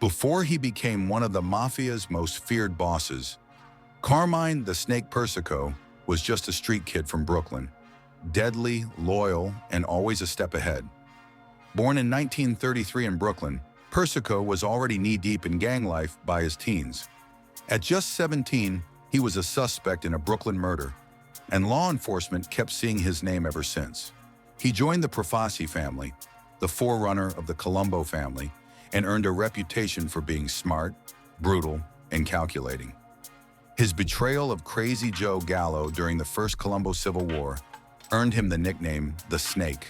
Before he became one of the Mafia's most feared bosses, Carmine the Snake Persico was just a street kid from Brooklyn, deadly, loyal, and always a step ahead. Born in 1933 in Brooklyn, Persico was already knee-deep in gang life by his teens. At just 17, he was a suspect in a Brooklyn murder, and law enforcement kept seeing his name ever since. He joined the Profasci family, the forerunner of the Colombo family, and earned a reputation for being smart, brutal, and calculating. His betrayal of Crazy Joe Gallo during the First Colombo Civil War earned him the nickname the Snake.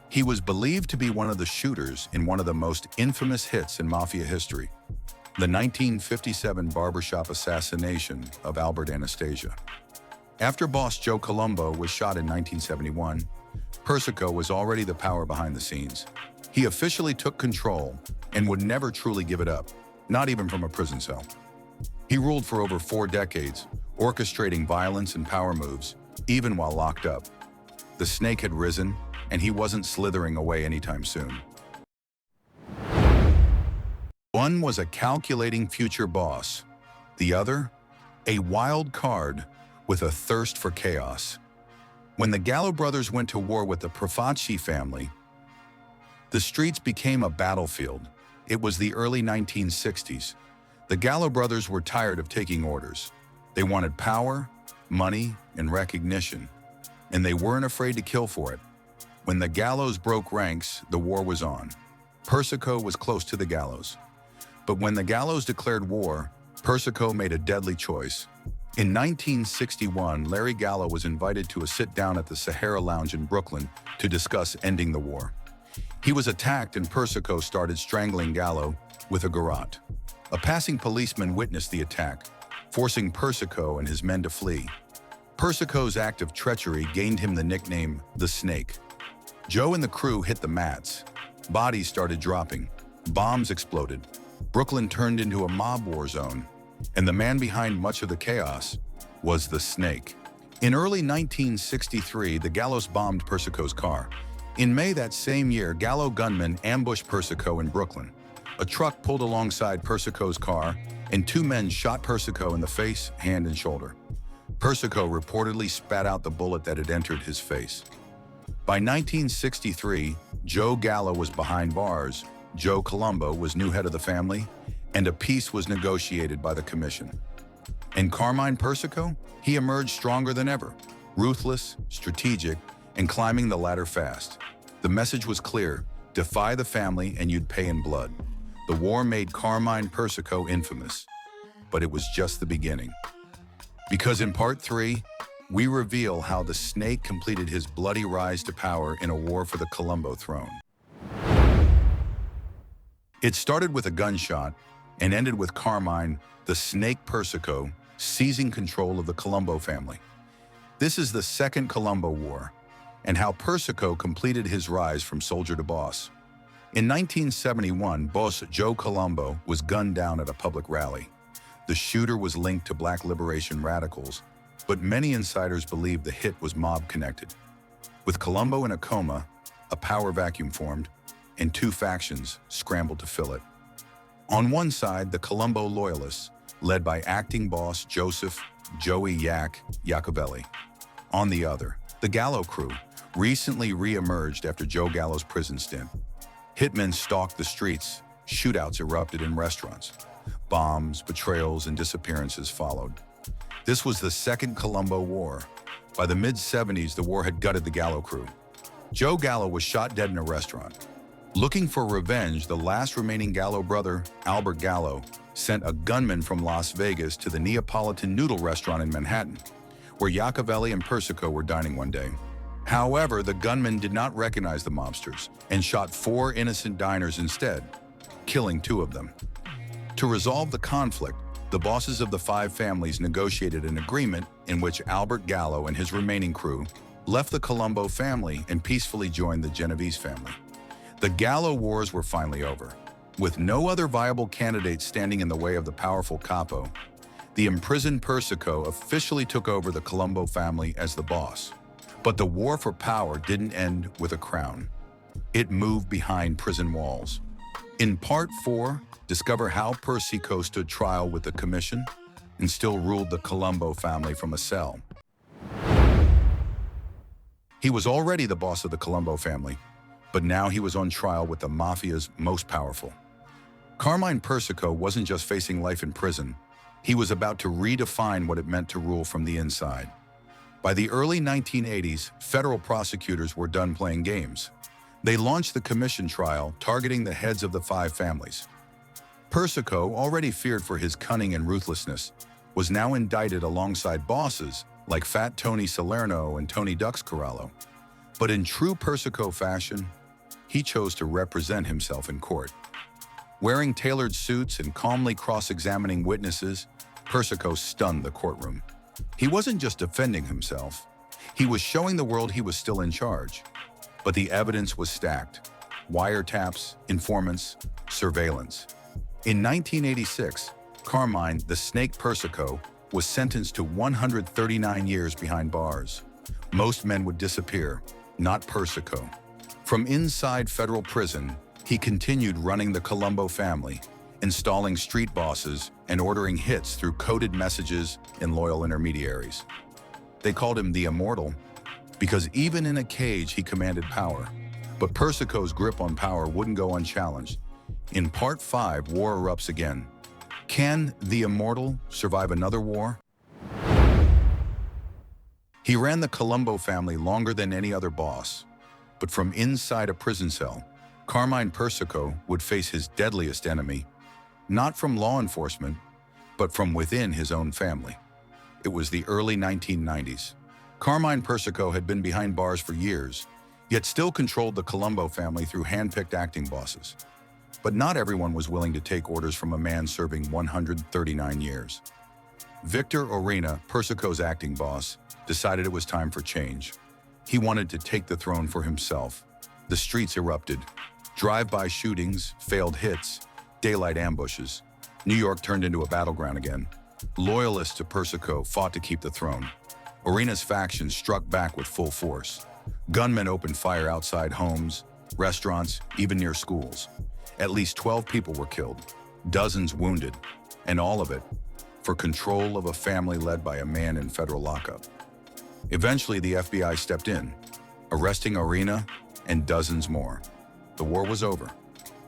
He was believed to be one of the shooters in one of the most infamous hits in Mafia history, the 1957 barbershop assassination of Albert Anastasia. After boss Joe Colombo was shot in 1971, Persico was already the power behind the scenes. He officially took control and would never truly give it up, not even from a prison cell. He ruled for over 4 decades, orchestrating violence and power moves, even while locked up. The snake had risen, and he wasn't slithering away anytime soon. One was a calculating future boss. The other, a wild card with a thirst for chaos. When the Gallo brothers went to war with the Profasci family, the streets became a battlefield. It was the early 1960s. The Gallo brothers were tired of taking orders. They wanted power, money, and recognition, and they weren't afraid to kill for it. When the Gallos broke ranks, the war was on. Persico was close to the Gallos. But when the Gallos declared war, Persico made a deadly choice. In 1961, Larry Gallo was invited to a sit-down at the Sahara Lounge in Brooklyn to discuss ending the war. He was attacked and Persico started strangling Gallo with a garrote. A passing policeman witnessed the attack, forcing Persico and his men to flee. Persico's act of treachery gained him the nickname the Snake. Joe and the crew hit the mats. Bodies started dropping. Bombs exploded. Brooklyn turned into a mob war zone, and the man behind much of the chaos was the Snake. In early 1963, the Gallos bombed Persico's car. In May that same year, Gallo gunmen ambushed Persico in Brooklyn. A truck pulled alongside Persico's car, and 2 men shot Persico in the face, hand, and shoulder. Persico reportedly spat out the bullet that had entered his face. By 1963, Joe Gallo was behind bars, Joe Colombo was new head of the family, and a peace was negotiated by the commission. And Carmine Persico? He emerged stronger than ever, ruthless, strategic, and climbing the ladder fast. The message was clear: defy the family and you'd pay in blood. The war made Carmine Persico infamous, but it was just the beginning. Because in part 3, we reveal how the Snake completed his bloody rise to power in a war for the Colombo throne. It started with a gunshot and ended with Carmine, the Snake Persico, seizing control of the Colombo family. This is the Second Colombo War, and how Persico completed his rise from soldier to boss. In 1971, boss Joe Colombo was gunned down at a public rally. The shooter was linked to black liberation radicals, but many insiders believed the hit was mob-connected. With Colombo in a coma, a power vacuum formed, and 2 factions scrambled to fill it. On one side, the Colombo loyalists, led by acting boss Joseph "Joey" Iacovelli. On the other, the Gallo crew, recently re-emerged after Joe Gallo's prison stint. Hitmen stalked the streets, shootouts erupted in restaurants. Bombs, betrayals, and disappearances followed. This was the Second Colombo War. By the mid-70s, the war had gutted the Gallo crew. Joe Gallo was shot dead in a restaurant. Looking for revenge, the last remaining Gallo brother, Albert Gallo, sent a gunman from Las Vegas to the Neapolitan noodle restaurant in Manhattan, where Iacovelli and Persico were dining one day. However, the gunman did not recognize the mobsters and shot 4 innocent diners instead, killing 2 of them. To resolve the conflict, the bosses of the 5 families negotiated an agreement in which Albert Gallo and his remaining crew left the Colombo family and peacefully joined the Genovese family. The Gallo Wars were finally over. With no other viable candidates standing in the way of the powerful capo, the imprisoned Persico officially took over the Colombo family as the boss. But the war for power didn't end with a crown. It moved behind prison walls. In Part 4, discover how Persico stood trial with the Commission and still ruled the Colombo family from a cell. He was already the boss of the Colombo family, but now he was on trial with the Mafia's most powerful. Carmine Persico wasn't just facing life in prison, he was about to redefine what it meant to rule from the inside. By the early 1980s, federal prosecutors were done playing games. They launched the Commission trial, targeting the heads of the 5 families. Persico, already feared for his cunning and ruthlessness, was now indicted alongside bosses like Fat Tony Salerno and Tony Ducks Corallo. But in true Persico fashion, he chose to represent himself in court. Wearing tailored suits and calmly cross-examining witnesses, Persico stunned the courtroom. He wasn't just defending himself, he was showing the world he was still in charge. But the evidence was stacked: wiretaps, informants, surveillance. In 1986, Carmine, the Snake Persico, was sentenced to 139 years behind bars. Most men would disappear, not Persico. From inside federal prison, he continued running the Colombo family, installing street bosses and ordering hits through coded messages and loyal intermediaries. They called him the Immortal because even in a cage he commanded power. But Persico's grip on power wouldn't go unchallenged. In Part 5, war erupts again. Can the Immortal survive another war? He ran the Colombo family longer than any other boss, but from inside a prison cell, Carmine Persico would face his deadliest enemy, not from law enforcement, but from within his own family. It was the early 1990s. Carmine Persico had been behind bars for years, yet still controlled the Colombo family through hand-picked acting bosses. But not everyone was willing to take orders from a man serving 139 years. Vic Orena, Persico's acting boss, decided it was time for change. He wanted to take the throne for himself. The streets erupted. Drive-by shootings, failed hits, daylight ambushes. New York turned into a battleground again. Loyalists to Persico fought to keep the throne. Orena's faction struck back with full force. Gunmen opened fire outside homes, restaurants, even near schools. At least 12 people were killed, dozens wounded, and all of it for control of a family led by a man in federal lockup. Eventually, the FBI stepped in, arresting Orena and dozens more. The war was over,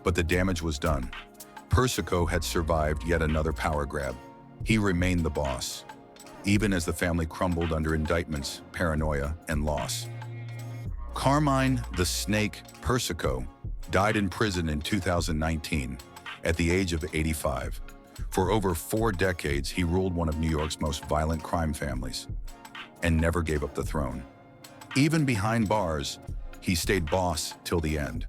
but the damage was done. Persico had survived yet another power grab. He remained the boss, even as the family crumbled under indictments, paranoia, and loss. Carmine the Snake Persico died in prison in 2019 at the age of 85. For over 4 decades, he ruled one of New York's most violent crime families and never gave up the throne. Even behind bars, he stayed boss till the end.